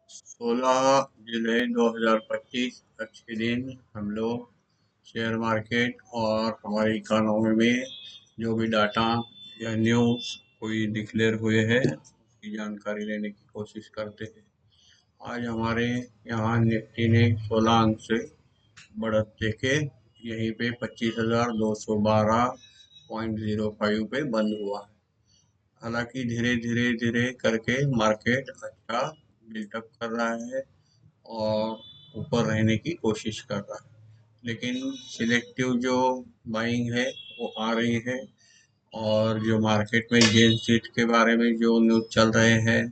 16 जुलाई 2025 आज के दिन हम लोग शेयर मार्केट और हमारी इकोनॉमी में जो भी डाटा या न्यूज़ कोई डिक्लेयर हुए हैं उसकी जानकारी लेने की कोशिश करते हैं। आज हमारे यहाँ निफ्टी ने 16 अंक से बढ़त देके यहीं पे 25,212.05 पे बंद हुआ है। हालांकि धीरे धीरे धीरे करके मार्केट अच्छा बिल्डअप कर रहा है और ऊपर रहने की कोशिश कर रहा है, लेकिन सिलेक्टिव जो बाइंग है वो आ रही है। और जो मार्केट में जेन सीट के बारे में जो न्यूज़ चल रहे हैं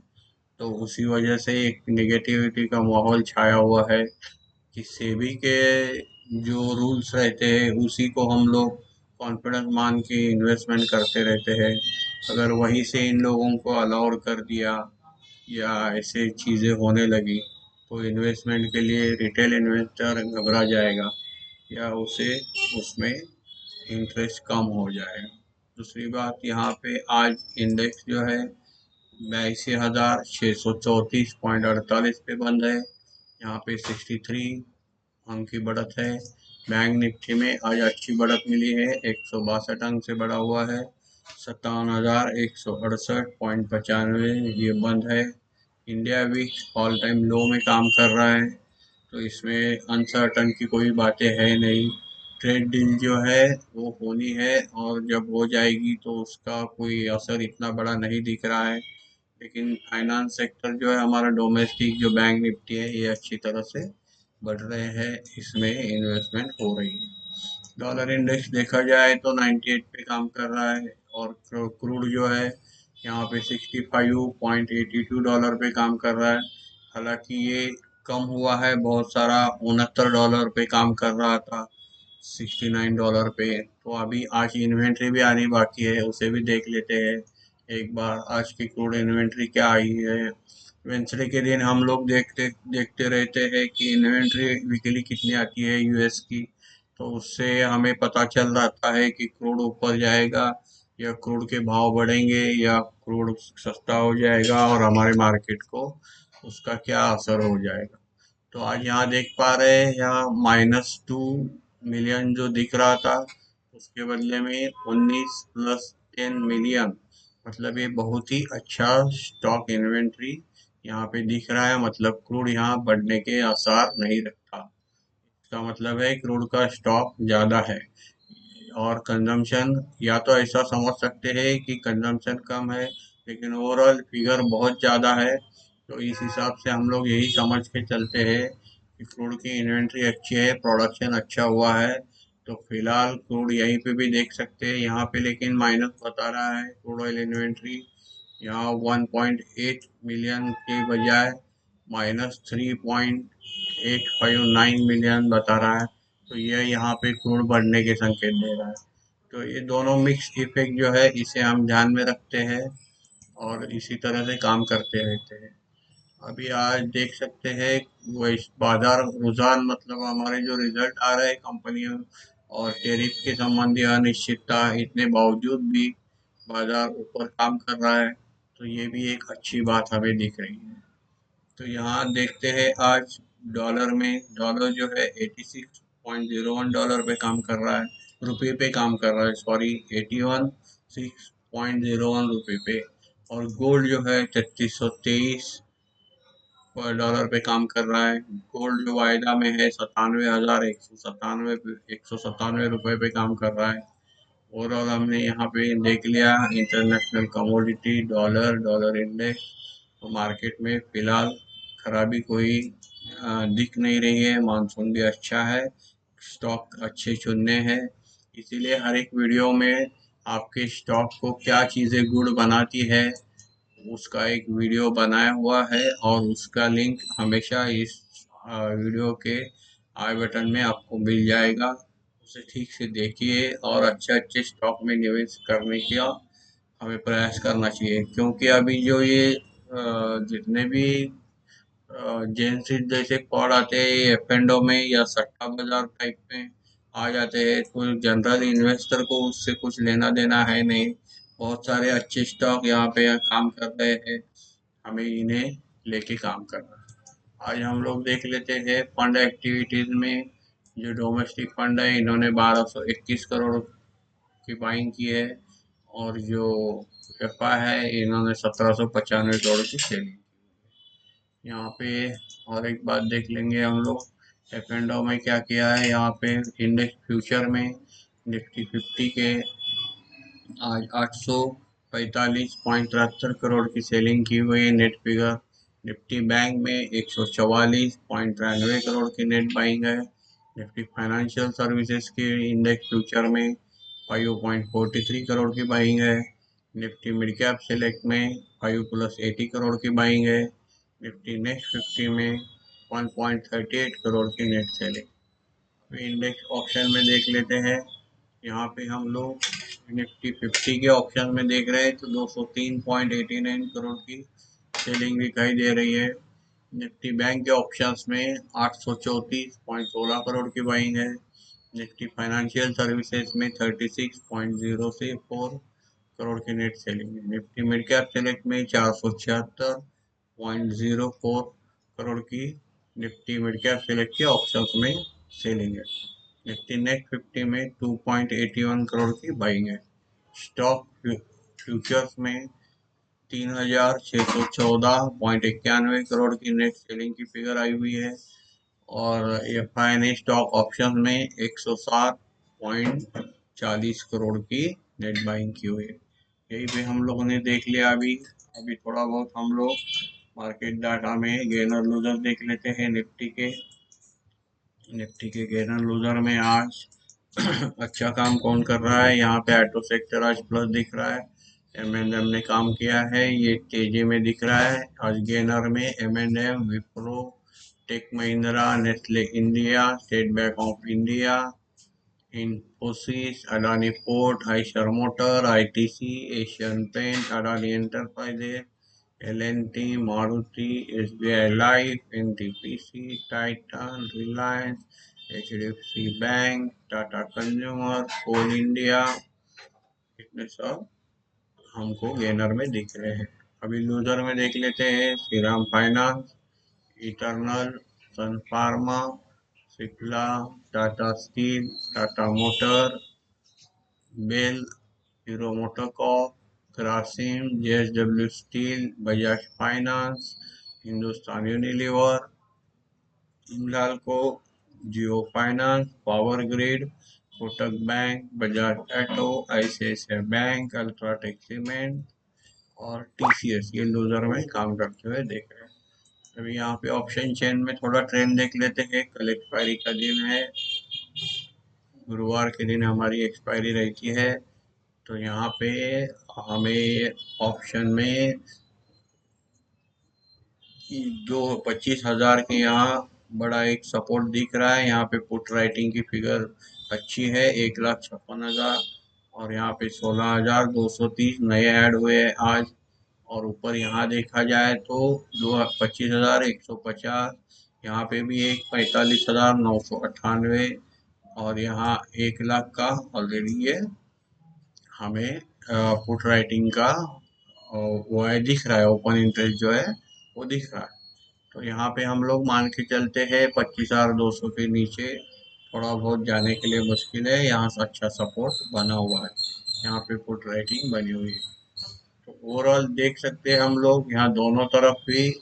तो उसी वजह से एक निगेटिविटी का माहौल छाया हुआ है कि सेबी के जो रूल्स रहते हैं उसी को हम लोग कॉन्फिडेंस मान के इन्वेस्टमेंट करते रहते हैं। अगर वहीं से इन लोगों को अलाउड कर दिया या ऐसे चीज़ें होने लगी तो इन्वेस्टमेंट के लिए रिटेल इन्वेस्टर घबरा जाएगा या उसे उसमें इंटरेस्ट कम हो जाएगा। दूसरी बात, यहाँ पे आज इंडेक्स जो है 82,634.48 पे बंद है। यहाँ पे 63 अंक की बढ़त है। बैंक निफ्टी में आज अच्छी बढ़त मिली है, 162 अंक से बढ़ा हुआ है। 57,168.95 ये बंद है। इंडिया भी ऑल टाइम लो में काम कर रहा है, तो इसमें अनसर्टन की कोई बातें है नहीं। ट्रेड डील जो है वो होनी है और जब हो जाएगी तो उसका कोई असर इतना बड़ा नहीं दिख रहा है। लेकिन फाइनेंस सेक्टर जो है हमारा डोमेस्टिक जो बैंक निफ्टी है ये अच्छी तरह से बढ़ रहे हैं, इसमें इन्वेस्टमेंट हो रही है। डॉलर इंडेक्स देखा जाए तो 98 पे काम कर रहा है और क्रूड जो है यहाँ पे $65.82 पे काम कर रहा है। हालांकि ये कम हुआ है बहुत सारा, $69 पे काम कर रहा था, $69 पे। तो अभी आज इन्वेंट्री भी आनी बाकी है, उसे भी देख लेते हैं एक बार। आज की क्रूड इन्वेंट्री क्या आई है। वेंसडे के दिन हम लोग देखते देखते रहते हैं कि इन्वेंट्री वीकली कितनी आती है यूएस की, तो उससे हमें पता चल जाता है कि क्रूड ऊपर जाएगा या क्रूड के भाव बढ़ेंगे या क्रूड सस्ता हो जाएगा और हमारे मार्केट को उसका क्या असर हो जाएगा। तो आज यहाँ देख पा रहे हैं, यहाँ -2 मिलियन जो दिख रहा था उसके बदले में 19 + 10 मिलियन, मतलब ये बहुत ही अच्छा स्टॉक इन्वेंट्री यहाँ पे दिख रहा है। मतलब क्रूड यहाँ बढ़ने के आसार नहीं रखता, इसका मतलब है क्रूड का स्टॉक ज़्यादा है। और कंजम्पशन, या तो ऐसा समझ सकते हैं कि कंजम्पशन कम है लेकिन ओवरऑल फिगर बहुत ज़्यादा है। तो इस हिसाब से हम लोग यही समझ के चलते हैं कि क्रूड की इन्वेंट्री अच्छी है, प्रोडक्शन अच्छा हुआ है। तो फिलहाल क्रूड यहीं पे भी देख सकते हैं यहाँ पे, लेकिन माइनस बता रहा है क्रूड ऑयल इन्वेंट्री। यहाँ 1.8 मिलियन के बजाय -3.859 मिलियन बता रहा है। तो यह यहाँ पे क्रूड बढ़ने के संकेत दे रहा है। तो ये दोनों मिक्स इफेक्ट जो है इसे हम ध्यान में रखते हैं और इसी तरह से काम करते रहते हैं। अभी आज देख सकते हैं वो इस बाजार रुझान, मतलब हमारे जो रिजल्ट आ रहे हैं कंपनियों और टैरिफ के संबंधी अनिश्चितता, इतने बावजूद भी बाजार ऊपर काम कर रहा है, तो ये भी एक अच्छी बात हमें दिख रही है। तो यहाँ देखते हैं आज डॉलर में, डॉलर जो है $86.01 पे काम कर रहा है, रुपये पे काम कर रहा है, सॉरी, 86.01 रुपये पे। और गोल्ड जो है 3323 डॉलर पे काम कर रहा है। गोल्ड जो वायदा में है 97,197 रुपये पे काम कर रहा है। ओवरऑल हमने यहाँ पे देख लिया international commodity, dollar, dollar index. तो मार्केट में फिलहाल खराबी कोई दिख नहीं रही है, मानसून भी अच्छा है, स्टॉक अच्छे चुनने हैं। इसीलिए हर एक वीडियो में आपके स्टॉक को क्या चीज़ें गुड बनाती है उसका एक वीडियो बनाया हुआ है और उसका लिंक हमेशा इस वीडियो के आई बटन में आपको मिल जाएगा। उसे ठीक से देखिए और अच्छे अच्छे स्टॉक में निवेश करने का हमें प्रयास करना चाहिए, क्योंकि अभी जो ये जितने भी जेएनसी जैसे पॉड आते हैं एफ एंड ओ में या सट्टा बाजार टाइप में आ जाते हैं, तो जनरल इन्वेस्टर को उससे कुछ लेना देना है नहीं। बहुत सारे अच्छे स्टॉक यहाँ पे काम कर रहे हैं, हमें इन्हें लेके काम करना है। आज हम लोग देख लेते हैं फंड एक्टिविटीज में। जो डोमेस्टिक फंड है इन्होंने 1221 करोड़ की बाइंग की है, और जो एफआ है इन्होंने 1795 करोड़ की सेलिंग। यहाँ पे और एक बात देख लेंगे हम लोग एफ एंड में क्या किया है। यहाँ पे इंडेक्स फ्यूचर में निफ्टी 50 के आज 845.73 करोड़ की सेलिंग की हुई है नेट फिगर। निफ्टी बैंक में 144.93 करोड़ की नेट बाइंग है। निफ्टी फाइनेंशियल सर्विसेज के इंडेक्स फ्यूचर में 5.43 करोड़ की बाइंग है। निफ्टी मिड कैप सेलेक्ट में 5+80 करोड़ की बाइंग है। निफ्टी नेक्स्ट 50 में 1.38 करोड़ की नेट सेलिंग। इंडेक्स ऑप्शन में देख लेते हैं। यहाँ पे हम लोग निफ्टी 50 के ऑप्शन में देख रहे हैं तो 203.89 करोड़ की सेलिंग दिखाई दे रही है। निफ्टी बैंक के ऑप्शंस में 834.16 करोड़ की बाइंग है। निफ्टी फाइनेंशियल सर्विसेज में 36.064 करोड़ की नेट सेलिंग है। निफ्टी मिड कैप सेलेक्ट में 476.04 करोड़ की निफ्टी मिड कैप सेलेक्ट के ऑप्शंस में सेलिंग है। निफ्टी नेक्स्ट 50 में 2.81 करोड़ की बाइंग है। स्टॉक फ्यूचर्स में 3614.91 करोड़ की नेट सेलिंग की फिगर आई हुई है, और एफआईएनए स्टॉक ऑप्शन में 107.40 करोड़ की नेट बाइंग की हुई है। यही पे हम लोगों ने देख लिया। अभी थोड़ा बहुत हम लोग मार्केट डाटा में गेनर लूजर देख लेते हैं। निफ्टी के गेनर लूजर में आज अच्छा काम कौन कर रहा है। यहाँ पे ऑटो सेक्टर आज प्लस दिख रहा है। एम ने काम किया है, ये तेजी में दिख रहा है। आज गेनर में M&M, Wipro, tech Mahindra, Nestle India, state bank of India, Infosys, Adani port, Eicher motor, ITC, Asian paint, Adani enterprises, L&T, Maruti, SBI life, NTPC, Titan, Reliance, HDFC bank, Tata consumer, coal India, इतने सब हमको गेनर में दिख रहे हैं। अभी लूजर में देख लेते हैं। Shriram Finance, Eternal, Sun Pharma, Cipla, Tata Steel, Tata Motor, BEL, Hero MotoCorp, Grasim, JSW Steel, Bajaj Finance, Hindustan Unilever, Hindalco, Jio Finance, Power Grid, Kotak Bank, Bajaj Auto, ICICI Bank, UltraTech Cement और TCS ये लूजर में काम करते हुए देख रहे हैं। अभी यहाँ पे ऑप्शन चेन में थोड़ा ट्रेंड देख लेते हैं। कल एक्सपायरी का दिन है, गुरुवार के दिन हमारी एक्सपायरी रहती है। तो यहाँ पे हमें ऑप्शन में जो 25,000 के यहाँ बड़ा एक सपोर्ट दिख रहा है। यहाँ पे पुट राइटिंग की फिगर अच्छी है, 1,56,000, और यहाँ पे 16,230 नए ऐड हुए हैं आज। और ऊपर यहाँ देखा जाए तो 25,150, यहाँ पे भी एक 45,998, और यहाँ 1 लाख का ऑलरेडी ये हमें पुट राइटिंग का वो है दिख रहा है। ओपन इंटरेस्ट जो है वो दिख रहा है। तो यहाँ पे हम लोग मान के चलते हैं 25,200 के नीचे थोड़ा बहुत जाने के लिए मुश्किल है। यहाँ से अच्छा सपोर्ट बना हुआ है, यहाँ पे पुट राइटिंग बनी हुई है। तो ओवरऑल देख सकते हैं हम लोग यहाँ दोनों तरफ भी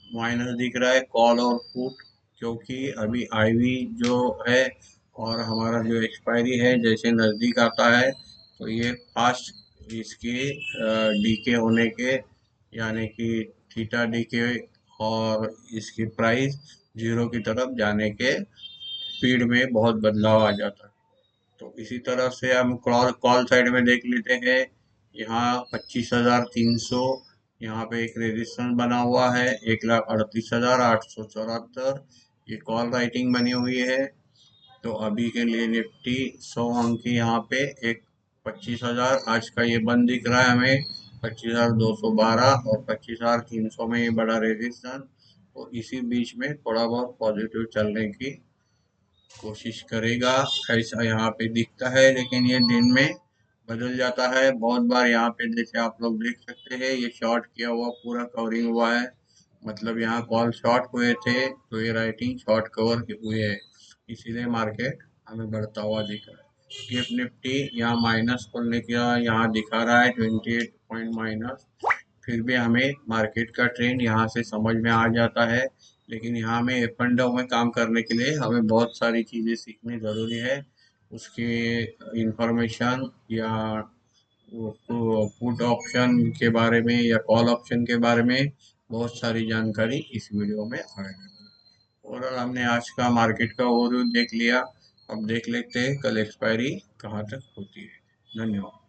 माइनस दिख रहा है, कॉल और पुट, क्योंकि अभी आईवी जो है और हमारा जो एक्सपायरी है जैसे नज़दीक आता है तो ये फास्ट इसकी डीके होने के, यानी कि थीटा डीके और इसकी प्राइस जीरो की तरफ जाने के स्पीड में बहुत बदलाव आ जाता है। तो इसी तरह से हम कॉल कॉल साइड में देख लेते हैं। यहाँ 25,300, यहाँ पे एक रेजिस्टेंस बना हुआ है 1,38,874, ये कॉल राइटिंग बनी हुई है। तो अभी के लिए निफ्टी 100 अंक की यहाँ पे एक 25,000 आज का ये बंद दिख रहा है हमें, 25,212 और 25,300 में ये बड़ा रेजिस्टेंस। तो इसी बीच में थोड़ा बहुत पॉजिटिव चलने की कोशिश करेगा, ऐसा यहाँ पे दिखता है। लेकिन ये दिन में बदल जाता है बहुत बार। यहाँ पे जैसे आप लोग देख सकते हैं ये शॉर्ट किया हुआ पूरा कवरिंग हुआ है, मतलब यहाँ कॉल शॉर्ट हुए थे तो ये राइटिंग शॉर्ट कवर हुए है, इसीलिए मार्केट हमें बढ़ता हुआ दिख रहा है। गिफ्ट निफ्टी यहाँ माइनस खोलने का यहाँ दिखा रहा है 28 पॉइंट माइनस, फिर भी हमें मार्केट का ट्रेंड यहाँ से समझ में आ जाता है। लेकिन यहाँ हमें अप एंड डाउन में काम करने के लिए हमें बहुत सारी चीज़ें सीखनी ज़रूरी है। उसके इंफॉर्मेशन या पुट ऑप्शन के बारे में या कॉल ऑप्शन के बारे में बहुत सारी जानकारी इस वीडियो में अवेलेबल है। ओवरऑल हमने आज का मार्केट का ओवरव्यू देख लिया। अब देख लेते हैं कल एक्सपायरी कहाँ तक होती है। धन्यवाद।